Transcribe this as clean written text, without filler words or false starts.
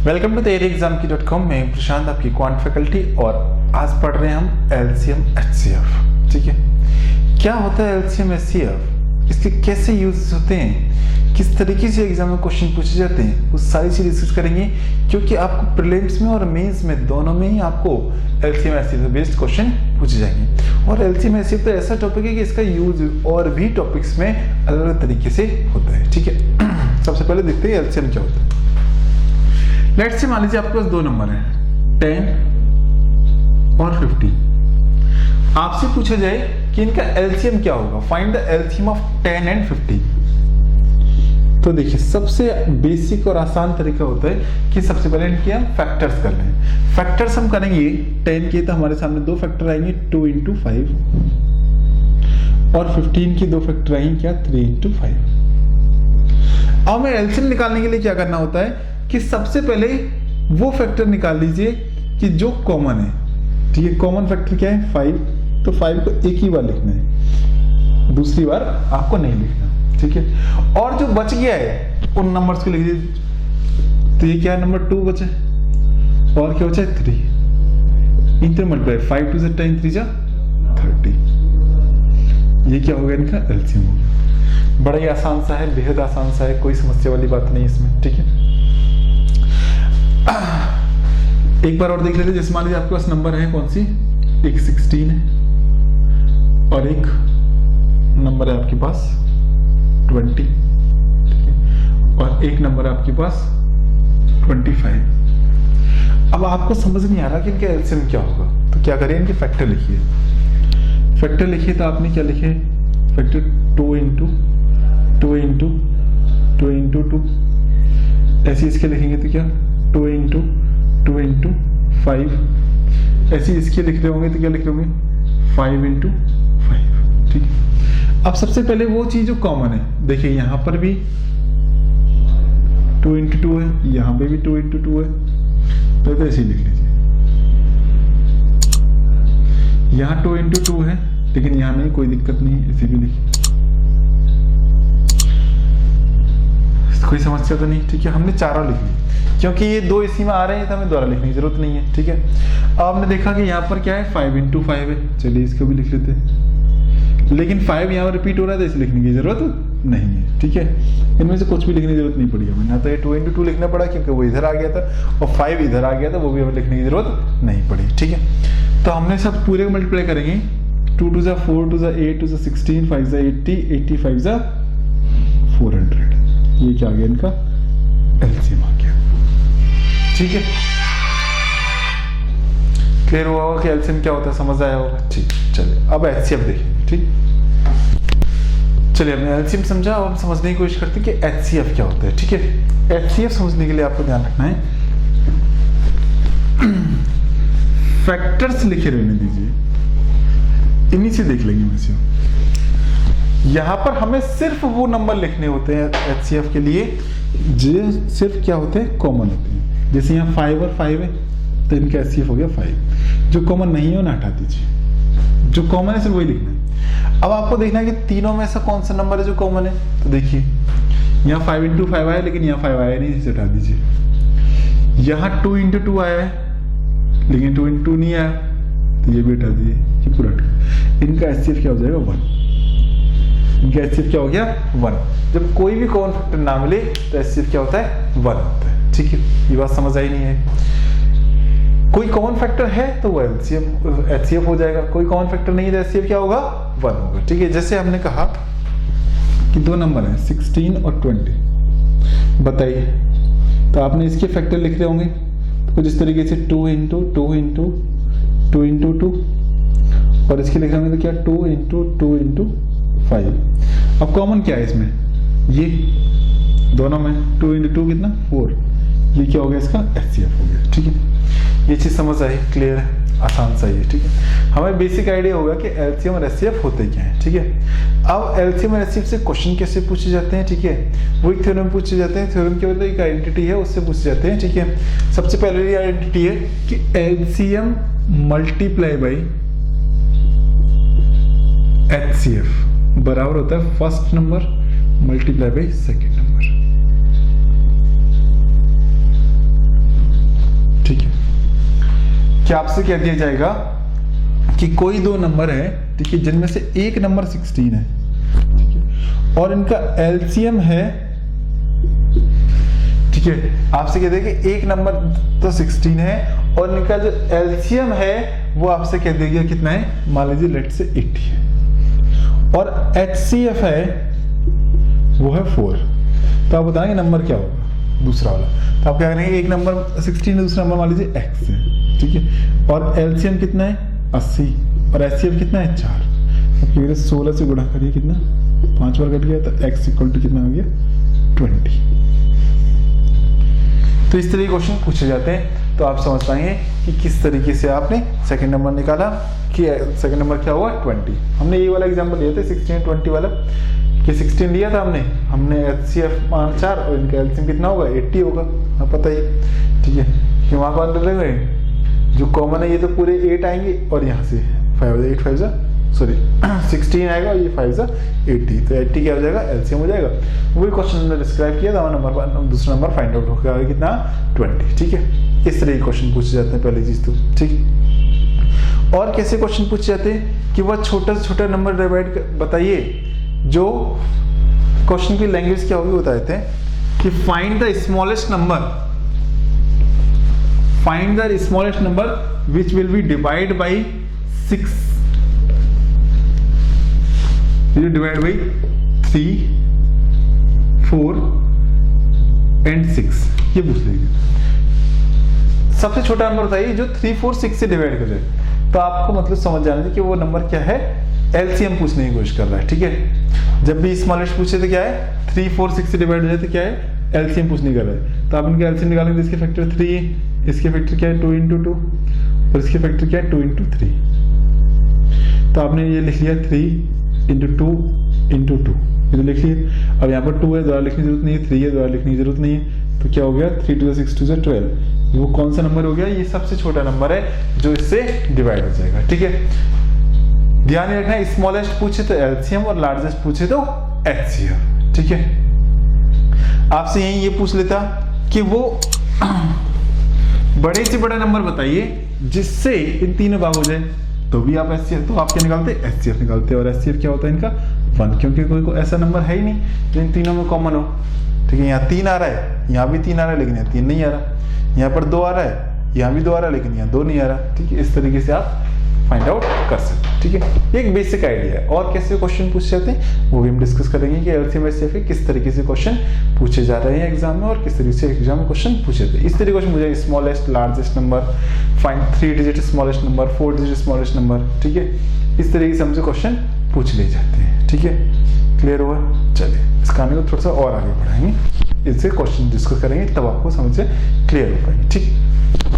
Welcome to theoryexamkey.com। मैं प्रशांत, आपकी quant faculty, और आज पढ़ रहे हैं हम एलसीएम एचसीएफ। ठीक है, क्या होता है एलसीएम एचसीएफ, इसके कैसे यूज होते हैं, किस तरीके से एग्जाम में क्वेश्चन पूछे जाते हैं, वो सारी चीज डिस्कस करेंगे। क्योंकि आपको प्रीलिम्स में और मेंस में दोनों में ही आपको एलसीएम एचसीएफ बेस्ड क्वेश्चन पूछे जाएंगे। और एलसीएम एचसीएफ तो ऐसा टॉपिक है कि इसका यूज और भी टॉपिक्स में अलग अलग तरीके से होता है। ठीक है, सबसे पहले देखते हैं एलसीएम क्या होता है। लेट्स से मान लीजिए आपके पास दो नंबर हैं 10 और 50। आपसे पूछा जाए कि इनका एलसीएम क्या होगा, find the LCM of 10 and 50। तो देखिए, सबसे बेसिक और आसान तरीका होता है कि सबसे पहले इनके हम फैक्टर्स कर लें। फैक्टर्स हम करेंगे 10 के, तो हमारे सामने दो फैक्टर आएंगे 2 × 5, और 15 की दो फैक्टर आएंगे क्या 3 × 5। अब हमें एलसीएम निकालने के लिए क्या करना होता है कि सबसे पहले वो फैक्टर निकाल लीजिए कि जो कॉमन है। ठीक है, कॉमन फैक्टर क्या है 5, तो 5 को एक ही बार लिखना है, दूसरी बार आपको नहीं लिखना। ठीक है, और जो बच गया है उन नंबर्स को लिख दीजिए। तो ये क्या है, नंबर 2 बचे, और क्या बचा है 3। Inter multiply 5 2 × 10 3 30। ये क्या हो गया, इनका एलसीएम हो गया। बड़ा ही आसान सा है, बेहद आसान सा है, कोई समस्या वाली बात नहीं इसमें। ठीक है, एक बार और देख लेते हैं। जैसे मान लीजिए आपके पास नंबर है कौन सी, एक 16 है और एक नंबर है आपके पास 20, और एक नंबर है आपके पास 25। अब आपको समझ नहीं आ रहा कि इनका एलसीएम क्या होगा, तो क्या करिए, इनके फैक्टर लिखिए। फैक्टर लिखिए तो आपने क्या लिखे, फैक्टर 2 × 2 × 2 × 2। ऐसे इसके लिखेंगे तो क्या 2 × 2 × 5। ऐसे इसके लिख रहे होंगे तो क्या लिख रहे होंगे 5 × 5। ठीक है, अब सबसे पहले वो चीज जो कॉमन है, देखिए यहाँ पर भी 2 × 2 है, यहाँ पे भी 2 × 2 है, तो ऐसे ही लिख लीजिए। यहाँ 2 × 2 है, लेकिन यहाँ नहीं, कोई दिक्कत नहीं है, ऐसे भी लिखिए, कोई समस्या तो नहीं। ठीक है, हमने चारों लिख ली क्योंकि ये दो इसी में आ रहे हैं, तो हमें दोबारा लिखने की जरूरत नहीं है। ठीक है, अब आपने देखा कि यहाँ पर क्या है 5 × 5 है, चलिए इसको भी लिख लेते हैं। लेकिन 5 यहाँ पर रिपीट हो रहा है, तो इसे लिखने की जरूरत नहीं है। ठीक है, इनमें से कुछ भी लिखने की जरूरत नहीं पड़ी हमें, ना तो ये 2 × 2 लिखना पड़ा क्योंकि वो इधर आ गया था, और 5 इधर आ गया था, वो भी हमें लिखने की जरूरत नहीं पड़ी। ठीक है, तो हमने सब पूरे मल्टीप्लाई करेंगे। 2 × 2 = 4, 2 × 8, 2 × 16, 5 × 80, 80 5 × 400। ये क्या आ गया, इनका एलसीएम आ गया। ठीक है, क्लियर हुआ होगा कि एलसीएम क्या होता है, समझ आया होगा। ठीक, चलिए अब एचसीएफ देखें। ठीक, चलिए हमने एलसीएम समझा, अब हम समझने की कोशिश करते हैं कि एचसीएफ क्या होता है। ठीक है, एचसीएफ समझने के लिए आपको ध्यान रखना है, फैक्टर्स लिखे रहने दीजिए, इन्हीं से देख लेंगे वैसे। यहां पर हमें सिर्फ वो नंबर लिखने होते हैं एचसीएफ के लिए जो सिर्फ क्या होते हैं, कॉमन होते हैं। जैसे यहाँ 5 और 5 है, तो इनका एचसीएफ हो गया 5। जो कॉमन नहीं है उन्हें हटा दीजिए, जो कॉमन है सिर्फ वही लिखना है। अब आपको देखना है कि तीनों में से कौन सा नंबर है जो कॉमन है। तो देखिए यहाँ 5 × 5 आया, लेकिन यहाँ 5 आया नहीं, इसे हटा दीजिए। यहाँ 2 × 2 आया है, लेकिन 2 × 2 नहीं आया, तो ये भी हटा दीजिए, ये पूरा हटा। इनका एचसीएफ क्या हो जाएगा 1। इनका एचसीएफ क्या हो गया 1। जब कोई भी कॉमन फैक्टर ना मिले तो एचसीएफ क्या होता है 1 होता है। ठीक है, ये बात समझ आई नहीं है। कोई कॉमन फैक्टर है तो वो एचसीएफ हो जाएगा, कोई कॉमन फैक्टर नहीं है तो एचसीएफ क्या होगा 1 होगा। ठीक है, जैसे हमने कहा कि दो नंबर हैं 16 और 20, बताइए, तो आपने इसके फैक्टर लिख रहे होंगे तो कुछ इस तरीके से 2 × 2 × 2 × 2, और इसके लिख रहे होंगे तो क्या 2 × 2 × 5। अब कॉमन क्या है इसमें, ये दोनों में 2 × 2 कितना 4, ये क्या हो गया, इसका एचसीएफ हो गया। ठीक है, ये चीज समझ आई, क्लियर है, आसान सा ही है। ठीक है, हमें बेसिक आइडिया होगा कि एलसीएम और एचसीएफ होते क्या है। ठीक है, अब एलसीएम और एचसीएफ से क्वेश्चन कैसे पूछे जाते हैं। ठीक है, वो एक थ्योरम पूछे जाते हैं, थ्योरम के मतलब एक आइडेंटिटी है, उससे पूछे जाते हैं। ठीक है, सबसे पहले ये आइडेंटिटी है कि एलसीएम मल्टीप्लाई बाई एचसीएफ बराबर होता है first number multiply by second number. कि आपसे कह दिया जाएगा कि कोई दो नंबर है, ठीक है, जिनमें से एक नंबर 16 है, ठीक है, और इनका एलसीएम है, ठीक है, आपसे कहते हैं कि एक नंबर तो 16 है और इनका जो एलसीएम है वो आपसे कह दिया गया कितना है, मान लीजिए लेट से 80 है, और HCF है वो है 4। तो आप बताएंगे नंबर क्या होगा दूसरा वाला। तो आप क्या करेंगे, एक नंबर 16 है, दूसरा नंबर मान लीजिए x है, ठीक है, और एलसीएम कितना है 80 और HCF कितना है 4। अब क्योंकि 16 से गुणा करिए कितना, 5 बार कट गया, तो x इक्वल टू कितना हो गया 20। तो इस तरह के क्वेश्चन पूछे जाते हैं। तो आप समझ पाएंगे कि किस तरीके से आपने सेकंड नंबर निकाला, कि सेकंड नंबर क्या हुआ 20। हमने ये वाला एग्जांपल लिया था 16 20 वाला, कि 16 लिया था हमने HCF मान 4 और इनका एलसीएम कितना होगा 80 होगा, हाँ पता ही, ठीक है, कि वहां कौन डलेंगे, जो कॉमन है ये तो पूरे 8 आएंगे और यहाँ से 8 5 16 आएगा और ये 5 80, तो 80 क्या हो जाएगा एलसीएम हो जाएगा। वही क्वेश्चन हमने डिस्क्राइब किया था, नंबर दूसरा नंबर फाइंड आउट होगा कितना 20, ठीक है। इस तरह के क्वेश्चन पूछे जाते हैं पहली चीज तो, ठीक। और कैसे क्वेश्चन पूछे जाते हैं कि वह छोटा से छोटा नंबर डिवाइड बताइए, जो क्वेश्चन की लैंग्वेज क्या होगी बता देते हैं कि find the smallest number which will be divide by 6, divide by 3 4 and 6, ये पूछ लीजिए। सबसे छोटा नंबर बताइए जो 3 4 6 से डिवाइड कर जाए। तो आपको मतलब समझ जाना चाहिए कि वो नंबर क्या है, एलसीएम पूछने की कोशिश कर रहा है, ठीक है। जब भी स्मॉलेस्ट पूछे तो क्या है 3 4 6 से डिवाइड हो जाए तो क्या है एलसीएम पूछने कर रहा है। तो आप इनका एलसीएम निकालेंगे, इसके फैक्टर 3, इसके फैक्टर क्या है 2 × 2 और इसके फैक्टर क्या है 2 × 3। तो आपने ये लिख लिया 3 × 2 × 2, ये तो लिख लिया। अब यहाँ पर 2 है, दोबारा लिखने की जरूरत नहीं है, 3 है, दोबारा लिखने की जरूरत नहीं है। तो क्या हो गया 3 2 6 2 12, वो कौन सा नंबर हो गया, ये सबसे छोटा नंबर है जो इससे डिवाइड हो जाएगा, ठीक है। ध्यान रखना है स्मॉलेस्ट पूछे तो एलसीएम और लार्जेस्ट पूछे तो एचसीएफ, ठीक है। आपसे यही ये पूछ लेता कि वो बड़े से बड़ा नंबर बताइए जिससे इन तीनों भाग हो जाए, तो भी आप एचसीएफ, तो आप क्या निकालते एचसीएफ निकालते, और एचसीएफ क्या होता है इनका 1, क्योंकि कोई ऐसा नंबर है ही नहीं जो इन तीनों में कॉमन हो, ठीक है। यहाँ 3 आ रहा है, यहाँ भी 3 आ रहा है, लेकिन यहाँ 3 नहीं आ रहा, यहाँ पर 2 आ रहा है, यहाँ भी 2 आ रहा है, लेकिन यहाँ 2 नहीं आ रहा, ठीक है। इस तरीके से आप फाइंड आउट कर सकते हैं, ठीक है। एक बेसिक आइडिया है। और कैसे क्वेश्चन पूछे जाते हैं वो भी हम डिस्कस करेंगे कि एलसीएम एचसीएफ के किस तरीके से क्वेश्चन पूछे जा रहे हैं एग्जाम में और किस तरीके से एग्जाम में क्वेश्चन पूछे जाते हैं। इस तरीके से मुझे smallest largest number, find 3 digit smallest number, 4 digit smallest number, ठीक है। इस तरीके से हमसे क्वेश्चन पूछ ले जाते हैं, ठीक है। क्लियर हुआ? चलिए इस कहानी को थोड़ा सा और आगे बढ़ाएंगे, इससे क्वेश्चन डिस्कस करेंगे, तब आपको समझ से क्लियर हो पाएंगे, ठीक।